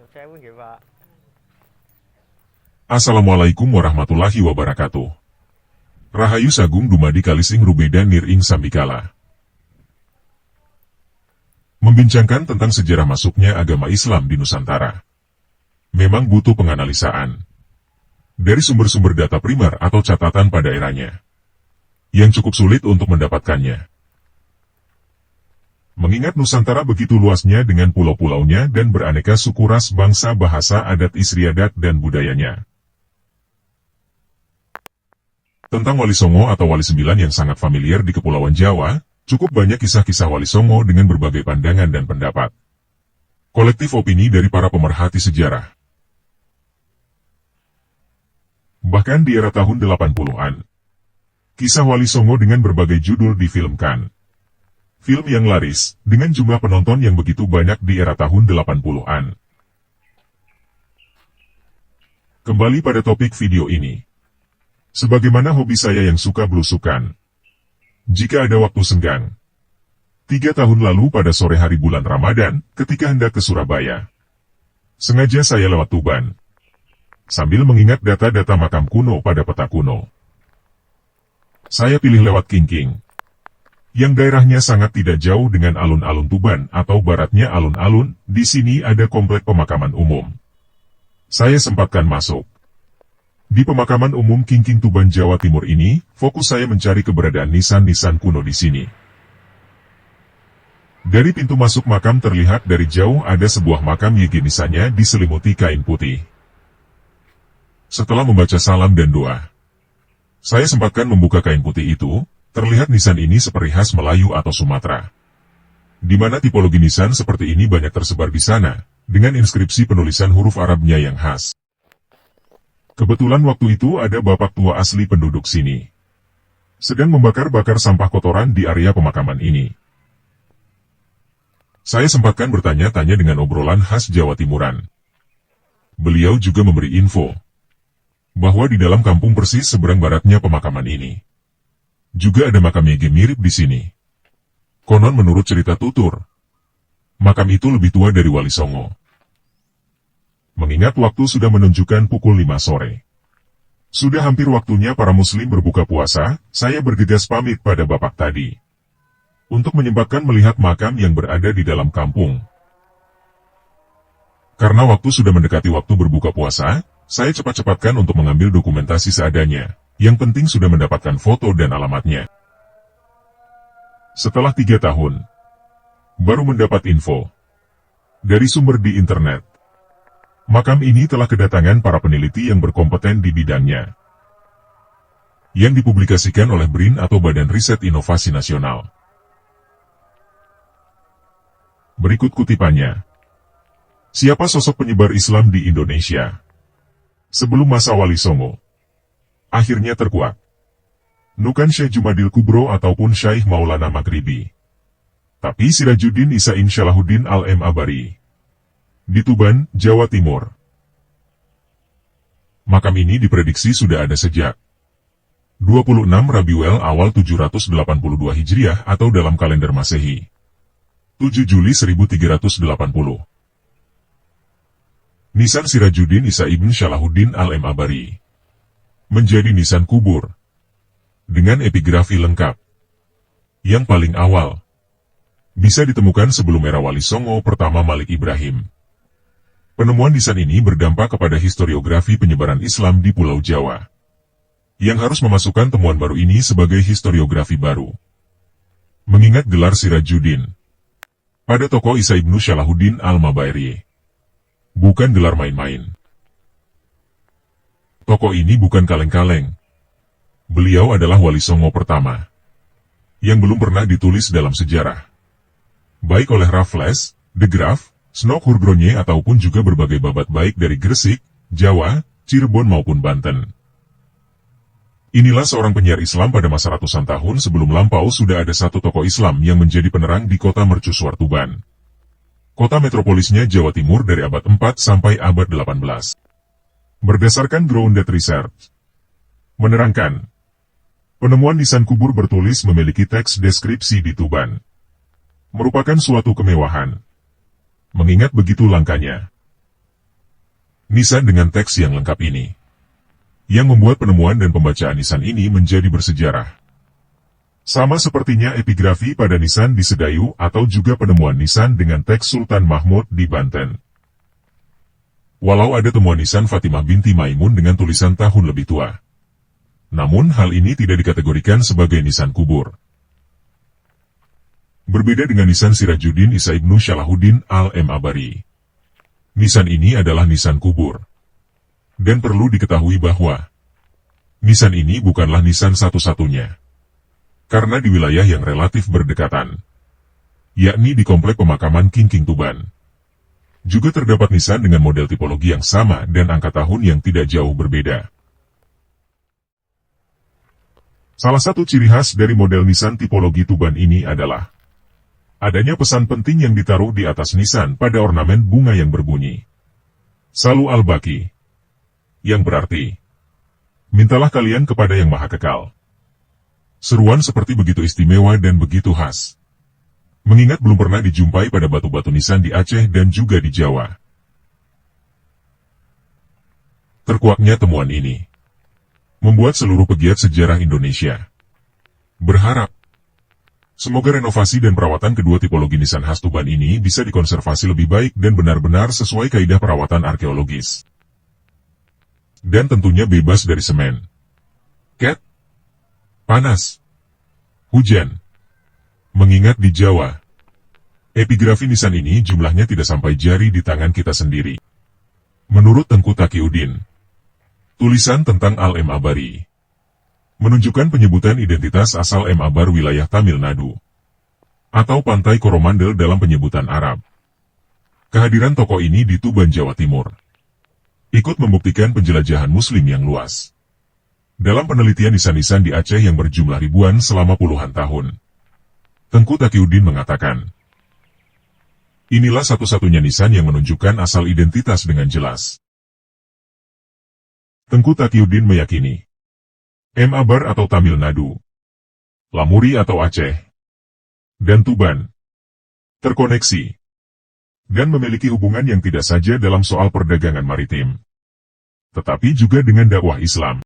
Sewu nggih, Pak. Assalamualaikum warahmatullahi wabarakatuh. Rahayu Sagung dumadi kalising rubeda niring sambikala. Membincangkan tentang sejarah masuknya agama Islam di Nusantara memang butuh penganalisaan dari sumber-sumber data primer atau catatan pada eranya yang cukup sulit untuk mendapatkannya. Mengingat Nusantara begitu luasnya dengan pulau-pulaunya dan beraneka suku ras bangsa bahasa adat istiadat dan budayanya. Tentang Wali Songo atau Wali Sembilan yang sangat familiar di Kepulauan Jawa, cukup banyak kisah-kisah Wali Songo dengan berbagai pandangan dan pendapat. Kolektif opini dari para pemerhati sejarah. Bahkan di era tahun 80-an, kisah Wali Songo dengan berbagai judul difilmkan. Film yang laris, dengan jumlah penonton yang begitu banyak di era tahun 80-an. Kembali pada topik video ini. Sebagaimana hobi saya yang suka belusukan. Jika ada waktu senggang. 3 tahun lalu pada sore hari bulan Ramadan, ketika hendak ke Surabaya. Sengaja saya lewat Tuban. Sambil mengingat data-data makam kuno pada peta kuno. Saya pilih lewat Kingking. Yang daerahnya sangat tidak jauh dengan alun-alun Tuban atau baratnya alun-alun, di sini ada komplek pemakaman umum. Saya sempatkan masuk. Di pemakaman umum Kingking Tuban Jawa Timur ini, fokus saya mencari keberadaan nisan-nisan kuno di sini. Dari pintu masuk makam terlihat dari jauh ada sebuah makam YG nisannya diselimuti kain putih. Setelah membaca salam dan doa, saya sempatkan membuka kain putih itu, terlihat nisan ini seperti khas Melayu atau Sumatera. Di mana tipologi nisan seperti ini banyak tersebar di sana, dengan inskripsi penulisan huruf Arabnya yang khas. Kebetulan waktu itu ada bapak tua asli penduduk sini. Sedang membakar-bakar sampah kotoran di area pemakaman ini. Saya sempatkan bertanya-tanya dengan obrolan khas Jawa Timuran. Beliau juga memberi info bahwa di dalam kampung persis seberang baratnya pemakaman ini juga ada makam YG mirip di sini. Konon menurut cerita tutur, makam itu lebih tua dari Wali Songo. Mengingat waktu sudah menunjukkan pukul 5 sore. Sudah hampir waktunya para muslim berbuka puasa, saya bergegas pamit pada bapak tadi. Untuk menyempatkan melihat makam yang berada di dalam kampung. Karena waktu sudah mendekati waktu berbuka puasa, saya cepat-cepatkan untuk mengambil dokumentasi seadanya. Yang penting sudah mendapatkan foto dan alamatnya. Setelah 3 tahun, baru mendapat info dari sumber di internet. Makam ini telah kedatangan para peneliti yang berkompeten di bidangnya. Yang dipublikasikan oleh BRIN atau Badan Riset Inovasi Nasional. Berikut kutipannya. Siapa sosok penyebar Islam di Indonesia? Sebelum masa Wali Songo. Akhirnya terkuak. Nukan Syekh Jumadil Kubro ataupun Syekh Maulana Maghribi. Tapi Sirajuddin Isain Syalahuddin Al-Mabari. Di Tuban, Jawa Timur. Makam ini diprediksi sudah ada sejak 26 Rabiul Awal 782 Hijriah atau dalam kalender Masehi 7 Juli 1380. Nisan Sirajuddin Isa ibn Syalahuddin Al-Mabari menjadi nisan kubur dengan epigrafi lengkap. Yang paling awal bisa ditemukan sebelum era Wali Songo pertama Malik Ibrahim. Penemuan nisan ini berdampak kepada historiografi penyebaran Islam di Pulau Jawa, yang harus memasukkan temuan baru ini sebagai historiografi baru. Mengingat gelar Sirajuddin pada tokoh Isa ibnu Syalahuddin Al-Mabari, bukan gelar main-main. Tokoh ini bukan kaleng-kaleng. Beliau adalah Wali Songo pertama, yang belum pernah ditulis dalam sejarah, baik oleh Raffles, De Graaf, Snok Hurgronje ataupun juga berbagai babat baik dari Gresik, Jawa, Cirebon maupun Banten. Inilah seorang penyiar Islam pada masa ratusan tahun sebelum lampau sudah ada satu tokoh Islam yang menjadi penerang di kota mercusuar Tuban. Kota metropolisnya Jawa Timur dari abad 4 sampai abad 18. Berdasarkan Grounded Research, menerangkan, penemuan nisan kubur bertulis memiliki teks deskripsi di Tuban. Merupakan suatu kemewahan. Mengingat begitu langkanya nisan dengan teks yang lengkap ini, yang membuat penemuan dan pembacaan nisan ini menjadi bersejarah. Sama sepertinya epigrafi pada nisan di Sedayu atau juga penemuan nisan dengan teks Sultan Mahmud di Banten. Walau ada temuan nisan Fatimah binti Maimun dengan tulisan tahun lebih tua, namun hal ini tidak dikategorikan sebagai nisan kubur. Berbeda dengan nisan Sirajuddin Isa Ibnu Syalahuddin Al-Ma'abari, nisan ini adalah nisan kubur. Dan perlu diketahui bahwa nisan ini bukanlah nisan satu-satunya, karena di wilayah yang relatif berdekatan, yakni di komplek pemakaman Kingking Tuban, juga terdapat nisan dengan model tipologi yang sama dan angka tahun yang tidak jauh berbeda. Salah satu ciri khas dari model nisan tipologi Tuban ini adalah adanya pesan penting yang ditaruh di atas nisan pada ornamen bunga yang berbunyi Salu al-Baqi, yang berarti, mintalah kalian kepada yang maha kekal. Seruan seperti begitu istimewa dan begitu khas, mengingat belum pernah dijumpai pada batu-batu nisan di Aceh dan juga di Jawa. Terkuaknya temuan ini membuat seluruh pegiat sejarah Indonesia berharap semoga renovasi dan perawatan kedua tipologi nisan khas Tuban ini bisa dikonservasi lebih baik dan benar-benar sesuai kaidah perawatan arkeologis. Dan tentunya bebas dari semen, cat, panas, hujan. Mengingat di Jawa, epigrafi nisan ini jumlahnya tidak sampai jari di tangan kita sendiri. Menurut Tengku Taqiyuddin, tulisan tentang Al-Ma'abari menunjukkan penyebutan identitas asal Ma'abar wilayah Tamil Nadu atau Pantai Coromandel dalam penyebutan Arab. Kehadiran tokoh ini di Tuban, Jawa Timur ikut membuktikan penjelajahan Muslim yang luas. Dalam penelitian nisan-nisan di Aceh yang berjumlah ribuan selama puluhan tahun, Tengku Taqiyuddin mengatakan, inilah satu-satunya nisan yang menunjukkan asal identitas dengan jelas. Tengku Taqiyuddin meyakini, Ma'abar atau Tamil Nadu, Lamuri atau Aceh, dan Tuban terkoneksi dan memiliki hubungan yang tidak saja dalam soal perdagangan maritim, tetapi juga dengan dakwah Islam.